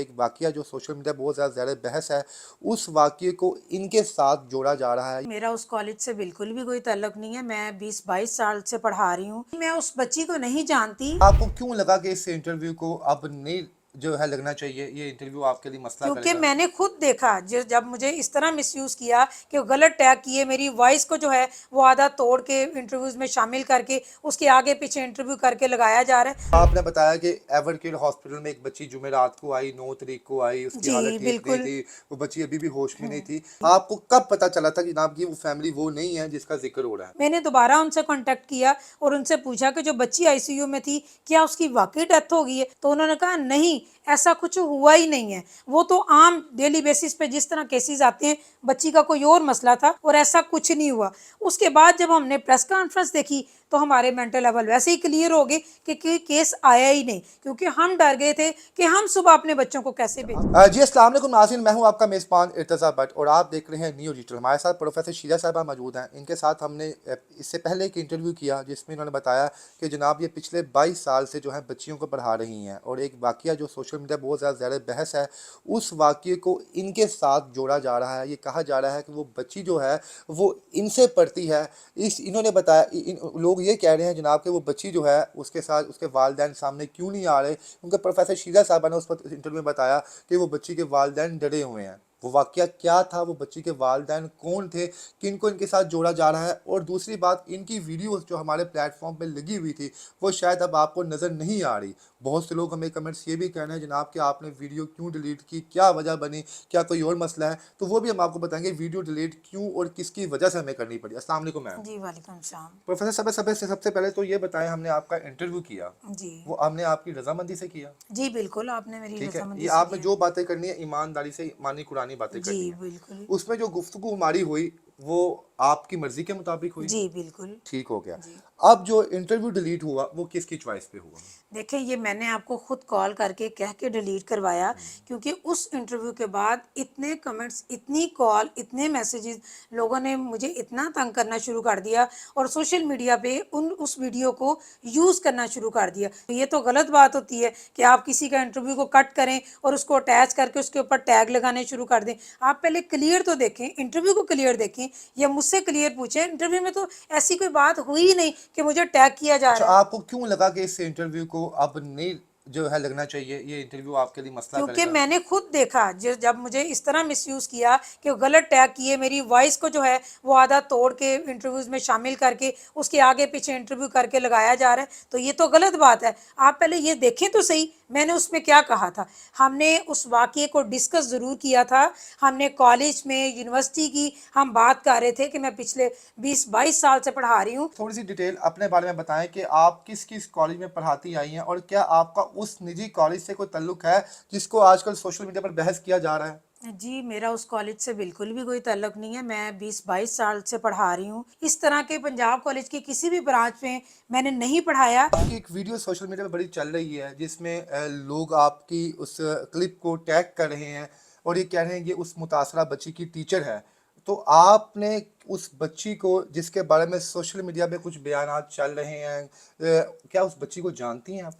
एक वाक़या जो सोशल मीडिया बहुत ज़्यादा ज़ेर बहस है, उस वाक़ये को इनके साथ जोड़ा जा रहा है। मेरा उस कॉलेज से बिल्कुल भी कोई ताल्लुक नहीं है। मैं 20-22 साल से पढ़ा रही हूँ। मैं उस बच्ची को नहीं जानती। आपको क्यों लगा कि इस इंटरव्यू को अब नहीं जो है लगना चाहिए, ये इंटरव्यू आपके लिए मसला क्योंकि करेगा? मैंने खुद देखा जब मुझे इस तरह मिसयूज़ किया कि वो गलत टैग किए, मेरी वॉइस को जो है वो आधा तोड़ के इंटरव्यूज़ में शामिल करके उसके आगे पीछे इंटरव्यू करके लगाया जा रहा है। आपने बताया कि एवरकेयर हॉस्पिटल में एक बच्ची जुमेरात को आई, 9 तारीख को आई, उसकी हालत जी, ठीक नहीं बिल्कुल। थी, वो बच्ची अभी भी होश में नहीं थी। आपको कब पता चला था कि जनाब कि वो फैमिली वो नहीं है जिसका ज़िक्र हो रहा है? मैंने दोबारा उनसे कांटेक्ट किया और उनसे पूछा कि जो बच्ची आईसीयू में थी, क्या उसकी वाकई डेथ हो गई है? तो उन्होंने कहा नहीं, ऐसा कुछ हुआ ही नहीं है। वो तो आम डेली बेसिस पे जिस तरह केसेस आते हैं, बच्ची का कोई और मसला था और ऐसा कुछ नहीं हुआ। उसके बाद जब हमने प्रेस कॉन्फ्रेंस देखी तो हमारे मेंटल लेवल वैसे ही क्लियर हो गए कि केस आया ही नहीं, क्योंकि हम डर गए थे कि हम सुबह अपने बच्चों को कैसे भेजें। जी अस्सलाम वालेकुम नाज़रीन, मैं हूं आपका मेज़बान इर्तज़ा भट्ट और आप देख रहे हैं न्यू डिजिटल। हमारे साथ प्रोफेसर शीला साहिबा मौजूद हैं। इनके साथ हमने इससे पहले एक इंटरव्यू किया जिसमें इन्होंने बताया कि जनाब ये पिछले 22 साल से जो है बच्चियों को पढ़ा रही हैं और एक वाक़या जो सोशल मीडिया बहुत ज़्यादा ज़ेर बहस है, उस वाक़ये को इनके साथ जोड़ा जा रहा है। ये कहा जा रहा है कि वो बच्ची जो है वो इनसे पढ़ती है। इन्होंने बताया, लोग ये कह रहे हैं जनाब कि वो बच्ची जो है उसके साथ उसके वालिदैन सामने क्यों नहीं आ रहे, क्योंकि प्रोफेसर शीला साहिबा ने उस पर इंटरव्यू में बताया कि वो बच्ची के वालिदैन डरे हुए हैं। वो वाक़या क्या था, वो बच्ची के वालिदैन कौन थे, किनको इनके साथ जोड़ा जा रहा है, और दूसरी बात, इनकी वीडियोज़ जो हमारे प्लेटफ़ॉर्म पे लगी हुई थी, वो शायद अब आपको नज़र नहीं आ रही। बहुत से लोग हमें कमेंट्स ये भी कह रहे हैं जनाब कि आपने वीडियो क्यों डिलीट की, क्या वजह बनी, क्या कोई और मसला है? तो वो भी हम आपको बताएँगे वीडियो डिलीट क्यों और किसकी वजह से हमें करनी पड़ी। अस्सलाम वालेकुम मैम। जी, वालेकुम सलाम। प्रोफ़ेसर साहब सबसे पहले तो ये बताएँ, हमने आपका इंटरव्यू किया, जी। वो हमने आपकी रज़ामंदी से किया? जी, बिल्कुल, आपने मेरी ठीक है, ये रज़ामंदी से आपने किया। जो बातें करनी है ईमानदारी से मानी कुरानी बातें जी, करनी है। बिल्कुल। उसमें जो गुफ्तगू हमारी हुई वो आपकी मर्ज़ी के मुताबिक हुई? जी, बिल्कुल। ठीक हो गया। जी। अब जो इंटरव्यू डिलीट हुआ वो किसकी चॉइस पे हुआ? देखिए, ये मैंने आपको खुद कॉल करके कह के डिलीट करवाया, क्योंकि उस इंटरव्यू के बाद इतने कमेंट्स, इतनी कॉल, इतने मैसेजेस, लोगों ने मुझे इतना तंग करना शुरू कर दिया और सोशल मीडिया पे उस वीडियो को यूज़ करना शुरू कर दिया। तो ये तो गलत बात होती है कि आप किसी का इंटरव्यू को कट करें और उसको अटैच करके उसके ऊपर टैग लगाने शुरू कर दें। आप पहले क्लियर तो देखें, इंटरव्यू को क्लियर देखें या मुझसे क्लियर पूछें। इंटरव्यू में तो ऐसी कोई बात हुई ही नहीं कि मुझे टैग किया जा अच्छा, रहा है। आपको क्यों लगा कि इस इंटरव्यू को अब नहीं जो है लगना चाहिए, ये इंटरव्यू आपके लिए मसला क्योंकि करेगा? मैंने खुद देखा जब मुझे इस तरह मिसयूज़ किया कि वो गलत टैग किए, मेरी वॉइस को जो है वो आधा तोड़ के इंटरव्यूज़ में शामिल करके उसके आगे पीछे इंटरव्यू करके लगाया जा रहा है, तो ये तो गलत बात है। आप पहले ये देखें तो सही, मैंने उसमें क्या कहा था। हमने उस वाक़ये को डिस्कस ज़रूर किया था। हमने कॉलेज में, यूनिवर्सिटी की हम बात कर रहे थे कि मैं पिछले 20-22 साल से पढ़ा रही हूँ। थोड़ी सी डिटेल अपने बारे में बताएं कि आप किस किस कॉलेज में पढ़ाती आई हैं और क्या आपका उस निजी कॉलेज से कोई ताल्लुक है जिसको आजकल सोशल मीडिया पर बहस किया जा रहा है? जी, मेरा उस कॉलेज से बिल्कुल भी कोई ताल्लुक नहीं है। मैं 20-22 साल से पढ़ा रही हूँ। इस तरह के पंजाब कॉलेज की किसी भी ब्रांच में मैंने नहीं पढ़ाया। आपकी एक वीडियो सोशल मीडिया पे बड़ी चल रही है जिसमें लोग आपकी उस क्लिप को टैग कर रहे हैं और ये कह रहे हैं ये उस मुतासरा बच्ची की टीचर है। तो आपने उस बच्ची को, जिसके बारे में सोशल मीडिया पे कुछ बयानात चल रहे हैं, क्या उस बच्ची को जानती हैं आप?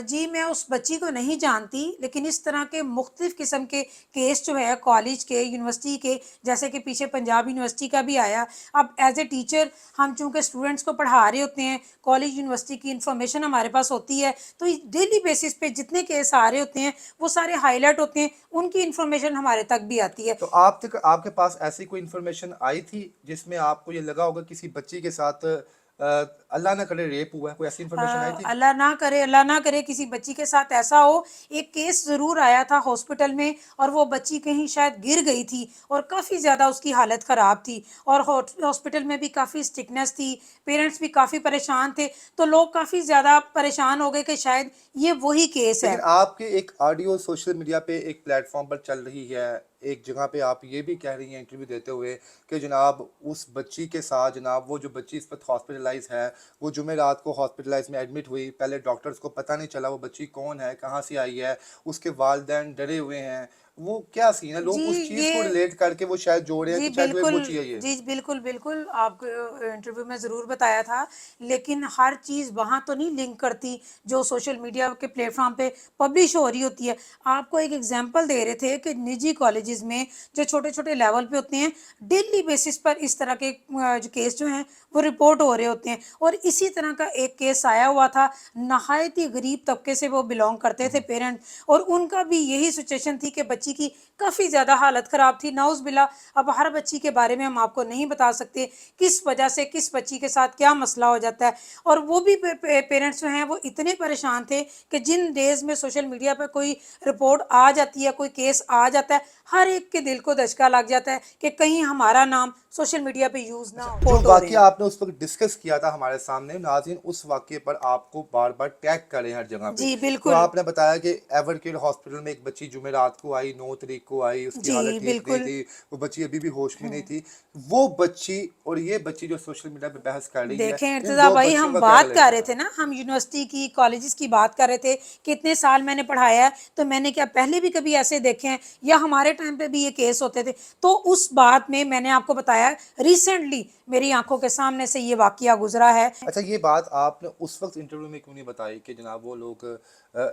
जी, मैं उस बच्ची को नहीं जानती, लेकिन इस तरह के मुख्तलिफ़ किस्म के केस जो है कॉलेज के, यूनिवर्सिटी के, जैसे कि पीछे पंजाब यूनिवर्सिटी का भी आया। अब एज़ ए टीचर हम चूँकि स्टूडेंट्स को पढ़ा रहे होते हैं, कॉलेज यूनिवर्सिटी की इन्फॉर्मेशन हमारे पास होती है, तो डेली बेसिस पे जितने केस आ रहे होते हैं, वो सारे हाईलाइट होते हैं, उनकी इन्फॉर्मेशन हमारे तक भी आती है। तो आप तक आपके पास ऐसी कोई इन्फॉर्मेशन आई थी जिसमें आपको ये लगा होगा किसी बच्ची के साथ अल्लाह ना करे रेप हुआ है, कोई ऐसी इन्फॉर्मेशन आई थी? अल्लाह ना करे किसी बच्ची के साथ ऐसा हो। एक केस ज़रूर आया था हॉस्पिटल में और वो बच्ची कहीं शायद गिर गई थी और काफ़ी ज़्यादा उसकी हालत ख़राब थी और हॉस्पिटल में भी काफ़ी स्टिकनेस थी, पेरेंट्स भी काफ़ी परेशान थे, तो लोग काफ़ी ज़्यादा परेशान हो गए कि शायद ये वही केस है। लेकिन आपकी एक ऑडियो सोशल मीडिया पे एक प्लेटफॉर्म पर चल रही है, एक जगह पे आप ये भी कह रही हैं इंटरव्यू देते हुए कि जनाब उस बच्ची के साथ, जनाब वो जो बच्ची इस वक्त हॉस्पिटलाइज है, वो जुमेरात को हॉस्पिटलाइज में एडमिट हुई, पहले डॉक्टर्स को पता नहीं चला वो बच्ची कौन है, कहाँ से आई है, उसके वालिदैन डरे हुए हैं, وہ کیا سین ہے؟ لوگ جی اس چیز کو یہ ریلیٹ کر کے وہ شاید جوڑ رہے ہیں جی کہ شاید وہ بالکل چیز ہے یہ. جی بالکل بالکل آپ کو انٹرویو میں ضرور بتایا تھا، لیکن ہر چیز وہاں تو نہیں لنک کرتی جو سوشل میڈیا کے پلیٹ فارم پہ پبلش ہو رہی ہوتی ہے. آپ کو ایک ایگزامپل دے رہے تھے کہ نجی کالجز میں جو چھوٹے چھوٹے لیول پہ ہوتے ہیں ڈیلی بیسس پر اس طرح کے جو کیس جو ہیں وہ رپورٹ ہو رہے ہوتے ہیں. اور اسی طرح کا ایک کیس آیا ہوا تھا، نہایت ہی غریب طبقے سے وہ بلونگ کرتے تھے پیرنٹ، اور ان کا بھی یہی سچویشن تھی کہ بچی کی کافی زیادہ حالت خراب تھی. نعوذ باللہ، اب ہر بچی کے بارے میں ہم آپ کو نہیں بتا سکتے کس وجہ سے کس بچی کے ساتھ کیا مسئلہ ہو جاتا ہے. اور وہ بھی پیرنٹس جو ہیں وہ اتنے پریشان تھے کہ جن ڈیز میں سوشل میڈیا پہ کوئی رپورٹ آ جاتی ہے، کوئی کیس آ جاتا ہے، ہر ایک کے دل کو دھچکا لگ جاتا ہے کہ کہیں ہمارا نام سوشل میڈیا پہ یوز نہ ہو. جو رپورٹ ہو رہے واقعہ ہیں. آپ نے اس وقت ڈسکس کیا تھا ہمارے سامنے، ناظرین اس واقعے پر آپ کو بار بار ٹیگ کریں ہر جگہ پہ. جی تو بالکل. آپ نے بتایا کہ ایور کیئر ہاسپٹل میں ایک بچی جمعرات کو آئی، 9 تاریخ کو آئی، اس کی حالت جی ٹھیک نہیں بالکل. تھی، وہ بچی ابھی بھی ہوش میں نہیں تھی. وہ بچی اور یہ بچی جو سوشل میڈیا پہ بحث کر رہی ہے، دیکھیں ان ارتضیٰ دو بھائی، بچیوں ہم کا کیا بات کر ریلیشن رہے ہے؟ تھے نا، ہم یونیورسٹی کی کالجز کی بات کر رہے تھے کہ اتنے سال میں نے پڑھایا ہے تو میں نے کیا پہلے بھی کبھی ایسے دیکھے ہیں یا ہمارے ٹائم پہ بھی یہ کیس ہوتے تھے. تو اس بات میں نے آپ کو بتایا ریسنٹلی میری آنکھوں کے سامنے سے یہ واقعہ گزرا ہے. اچھا، یہ بات آپ نے اس وقت انٹرویو میں کیوں نہیں بتائی کہ جناب وہ لوگ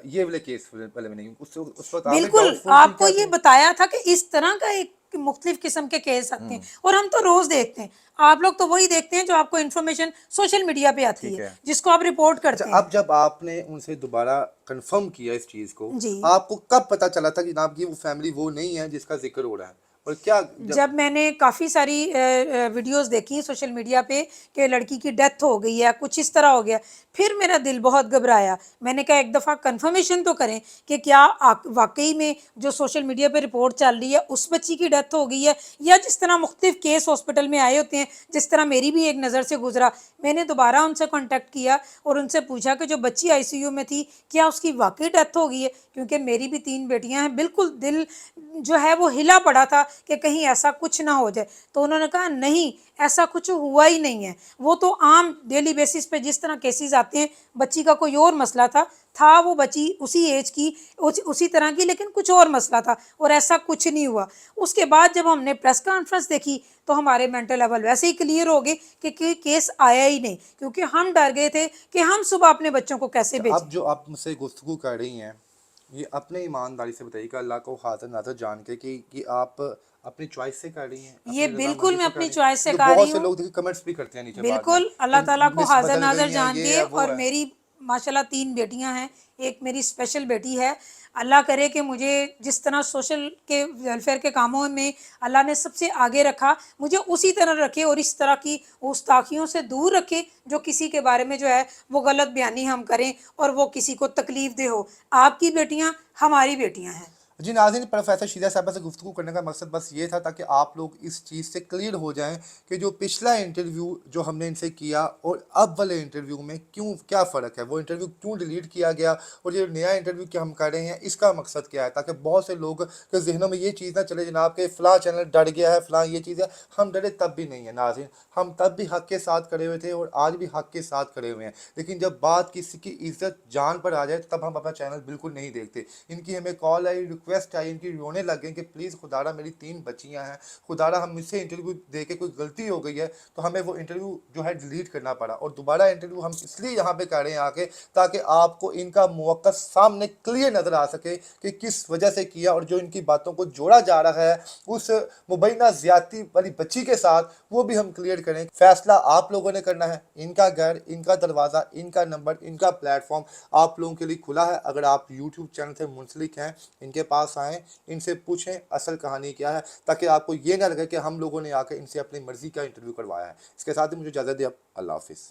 یہ والے کیس پہلے میں نہیں، اس وقت آپ بھی بالکل ڈاؤٹ فل تھی آپ کو کیا یہ تھی؟ بتایا تھا کہ اس طرح کا ایک مختلف قسم کے کیس آتے ہیں اور ہم تو روز دیکھتے ہیں. آپ لوگ تو وہی دیکھتے ہیں جو آپ کو انفارمیشن سوشل میڈیا پہ آتی ٹھیک ہے ہے. جس کو آپ رپورٹ اچھا، کرتے ہیں. اب جب آپ نے ان سے دوبارہ کنفرم کیا اس چیز کو، جی. آپ کو کب پتا چلا تھا کہ جناب کی وہ فیملی وہ نہیں ہے جس کا ذکر ہو رہا ہے؟ اور کیا جب میں نے کافی ساری ویڈیوز دیکھی سوشل میڈیا پہ کہ لڑکی کی ڈیتھ ہو گئی ہے، کچھ اس طرح ہو گیا، پھر میرا دل بہت گھبرایا. میں نے کہا ایک دفعہ کنفرمیشن تو کریں کہ کیا واقعی میں جو سوشل میڈیا پہ رپورٹ چل رہی ہے اس بچی کی ڈیتھ ہو گئی ہے یا جس طرح مختلف کیس ہاسپٹل میں آئے ہوتے ہیں جس طرح میری بھی ایک نظر سے گزرا. میں نے دوبارہ ان سے کانٹیکٹ کیا اور ان سے پوچھا کہ جو بچی آئی سی یو میں تھی کیا اس کی واقعی ڈیتھ ہو گئی ہے، کیونکہ میری بھی 3 بیٹیاں ہیں. بالکل دل جو ہے وہ ہلا پڑا تھا کہ کہیں ایسا کچھ نہ ہو جائے. تو انہوں نے کہا نہیں، ایسا کچھ ہوا ہی نہیں ہے، وہ تو عام ڈیلی بیسس پہ جس طرح کیسز آتے ہیں، بچی کا کوئی اور مسئلہ تھا وہ بچی اسی ایج کی اسی طرح کی، لیکن کچھ اور مسئلہ تھا اور ایسا کچھ نہیں ہوا. اس کے بعد جب ہم نے پریس کانفرنس دیکھی تو ہمارے مینٹل لیول ویسے ہی کلیئر ہو گئے کہ کیس آیا ہی نہیں، کیونکہ ہم ڈر گئے تھے کہ ہم صبح اپنے بچوں کو کیسے بھیجیں. اب جو آپ مجھ سے گفتگو کر رہی ہیں، یہ اپنے ایمانداری سے بتائیے کہ اللہ کو حاضر ناظر جان کے کہ آپ اپنی چوائس سے کر رہی ہیں، یہ اپنی بالکل رضامندی میں سے کر اپنی رہی ہیں؟ چوائس سے کیونکہ کر بہت رہی سے ہوں. لوگ دیکھیں کمنٹس بھی کرتے ہیں نیچے بعد میں بالکل کہ اللہ تعالیٰ کو مس حاضر بدل ناظر گئی ہیں، جان یہ کے. ہے اور وہ ہے. میری ماشاءاللہ 3 بیٹیاں ہیں، ایک میری اسپیشل بیٹی ہے. اللہ کرے کہ مجھے جس طرح سوشل کے ویلفیئر کے کاموں میں اللہ نے سب سے آگے رکھا، مجھے اسی طرح رکھے اور اس طرح کی گستاخیوں سے دور رکھے جو کسی کے بارے میں جو ہے وہ غلط بیانی ہم کریں اور وہ کسی کو تکلیف دہ ہو. آپ کی بیٹیاں ہماری بیٹیاں ہیں. جی ناظرین، پروفیسر شیدہ صاحبہ سے گفتگو کرنے کا مقصد بس یہ تھا تاکہ آپ لوگ اس چیز سے کلیئر ہو جائیں کہ جو پچھلا انٹرویو جو ہم نے ان سے کیا اور اب والے انٹرویو میں کیا فرق ہے، وہ انٹرویو کیوں ڈیلیٹ کیا گیا، اور یہ نیا انٹرویو کہ ہم کر رہے ہیں اس کا مقصد کیا ہے، تاکہ بہت سے لوگ کے ذہنوں میں یہ چیز نہ چلے جناب کہ فلاں چینل ڈر گیا ہے، فلاں یہ چیز ہے. ہم ڈرے تب بھی نہیں ہیں ناظرین، ہم تب بھی حق کے ساتھ کھڑے ہوئے تھے اور آج بھی حق کے ساتھ کھڑے ہوئے ہیں. لیکن جب بات کسی کی عزت جان پر آ جائے تب ہم اپنا چینل بالکل نہیں دیکھتے. ان کی ہمیں کال آئی، ریکویسٹ آئی، ان کی رونے لگ گئے کہ پلیز خدارہ میری 3 بچیاں ہیں، خدارہ ہم مجھ سے انٹرویو دے کے کوئی غلطی ہو گئی ہے. تو ہمیں وہ انٹرویو جو ہے ڈیلیٹ کرنا پڑا، اور دوبارہ انٹرویو ہم اس لیے یہاں پہ کر رہے ہیں آ کے تاکہ آپ کو ان کا موقع سامنے کلیئر نظر آ سکے کہ کس وجہ سے کیا، اور جو ان کی باتوں کو جوڑا جا رہا ہے اس مبینہ زیادتی والی بچی کے ساتھ وہ بھی ہم کلیئر کریں. فیصلہ آپ لوگوں نے کرنا ہے. ان کا گھر، ان کا دروازہ، ان کا نمبر، ان کا پلیٹ فارم آپ لوگوں کے لیے کھلا ہے. اگر آپ یوٹیوب چینل سے منسلک ہیں، ان کے پاس آئیں، ان سے پوچھیں اصل کہانی کیا ہے، تاکہ آپ کو یہ نہ لگے کہ ہم لوگوں نے آ کے ان سے اپنی مرضی کا انٹرویو کروایا ہے. اس کے ساتھ ہی مجھے اجازت دیں. اب اللہ حافظ.